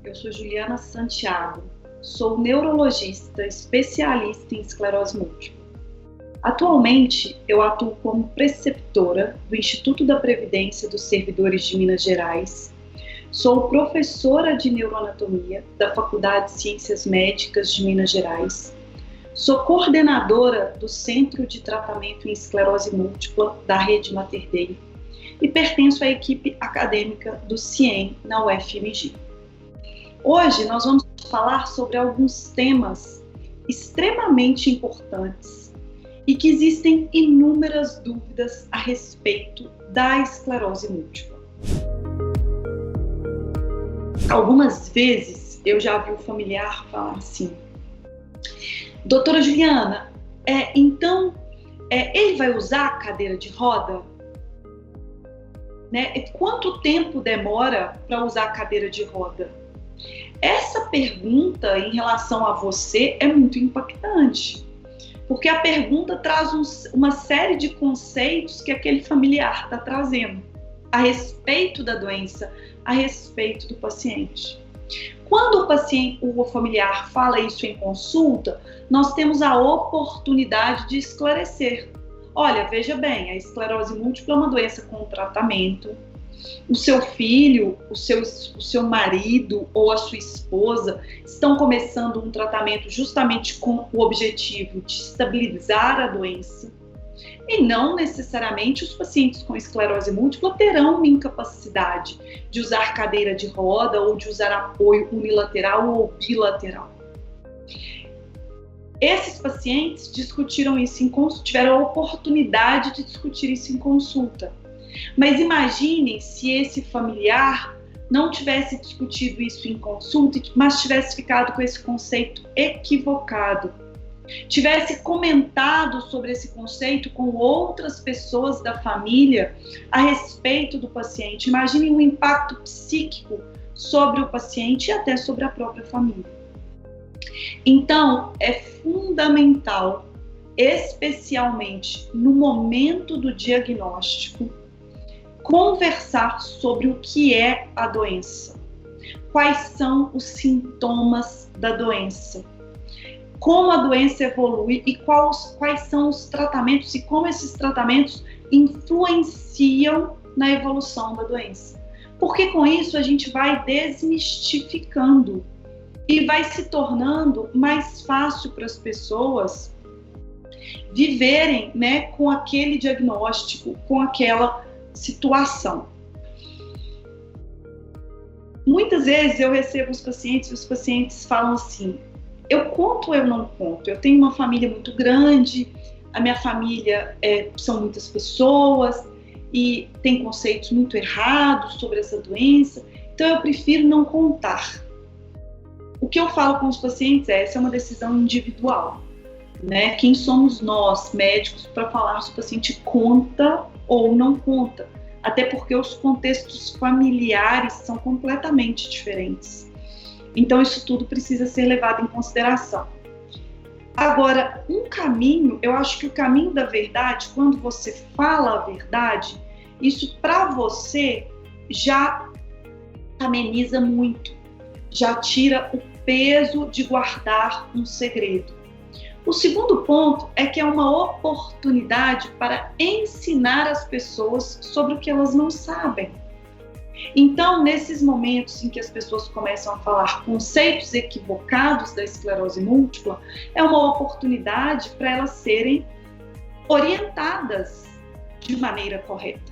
eu sou Juliana Santiago, sou neurologista especialista em esclerose múltipla. Atualmente, eu atuo como preceptora do Instituto da Previdência dos Servidores de Minas Gerais, sou professora de neuroanatomia da Faculdade de Ciências Médicas de Minas Gerais, sou coordenadora do Centro de Tratamento em Esclerose Múltipla da Rede Mater Dei e pertenço à equipe acadêmica do CIEM na UFMG. Hoje nós vamos falar sobre alguns temas extremamente importantes e que existem inúmeras dúvidas a respeito da esclerose múltipla. Algumas vezes eu já vi o familiar falar assim: doutora Juliana, então ele vai usar a cadeira de roda? Quanto tempo demora para usar a cadeira de roda? Essa pergunta em relação a você é muito impactante, porque a pergunta traz uma série de conceitos que aquele familiar está trazendo a respeito da doença, a respeito do paciente. Quando o familiar fala isso em consulta, nós temos a oportunidade de esclarecer. Olha, veja bem, a esclerose múltipla é uma doença com tratamento. O seu filho, o seu marido ou a sua esposa estão começando um tratamento justamente com o objetivo de estabilizar a doença. E não necessariamente os pacientes com esclerose múltipla terão uma incapacidade de usar cadeira de roda ou de usar apoio unilateral ou bilateral. Esses pacientes discutiram isso tiveram a oportunidade de discutir isso em consulta. Mas imaginem se esse familiar não tivesse discutido isso em consulta, mas tivesse ficado com esse conceito equivocado. Tivesse comentado sobre esse conceito com outras pessoas da família a respeito do paciente. Imaginem o impacto psíquico sobre o paciente e até sobre a própria família. Então, é fundamental, especialmente no momento do diagnóstico, conversar sobre o que é a doença, quais são os sintomas da doença, como a doença evolui e quais são os tratamentos e como esses tratamentos influenciam na evolução da doença. Porque com isso a gente vai desmistificando e vai se tornando mais fácil para as pessoas viverem, com aquele diagnóstico, com aquela situação. Muitas vezes eu recebo os pacientes e os pacientes falam assim: eu conto ou eu não conto? Eu tenho uma família muito grande, a minha família são muitas pessoas e tem conceitos muito errados sobre essa doença, então eu prefiro não contar. O que eu falo com os pacientes essa é uma decisão individual, Quem somos nós, médicos, para falar se o paciente conta ou não conta? Até porque os contextos familiares são completamente diferentes. Então, isso tudo precisa ser levado em consideração. Agora, eu acho que o caminho da verdade, quando você fala a verdade, isso para você já ameniza muito, já tira o peso de guardar um segredo. O segundo ponto é que é uma oportunidade para ensinar as pessoas sobre o que elas não sabem. Então, nesses momentos em que as pessoas começam a falar conceitos equivocados da esclerose múltipla, é uma oportunidade para elas serem orientadas de maneira correta.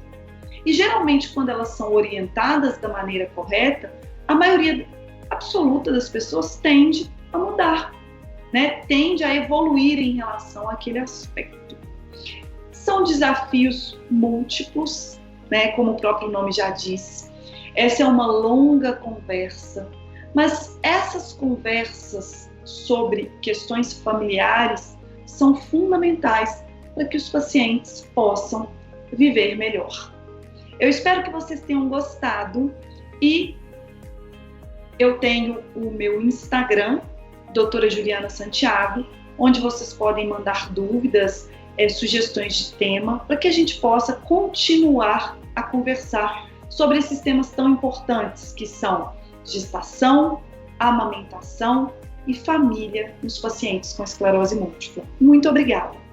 E geralmente, quando elas são orientadas da maneira correta, a maioria absoluta das pessoas tende a mudar, tende a evoluir em relação àquele aspecto. São desafios múltiplos, como o próprio nome já diz. Essa é uma longa conversa, mas essas conversas sobre questões familiares são fundamentais para que os pacientes possam viver melhor. Eu espero que vocês tenham gostado e eu tenho o meu Instagram, doutora Juliana Santiago, onde vocês podem mandar dúvidas, sugestões de tema, para que a gente possa continuar a conversar sobre esses temas tão importantes que são gestação, amamentação e família nos pacientes com esclerose múltipla. Muito obrigada!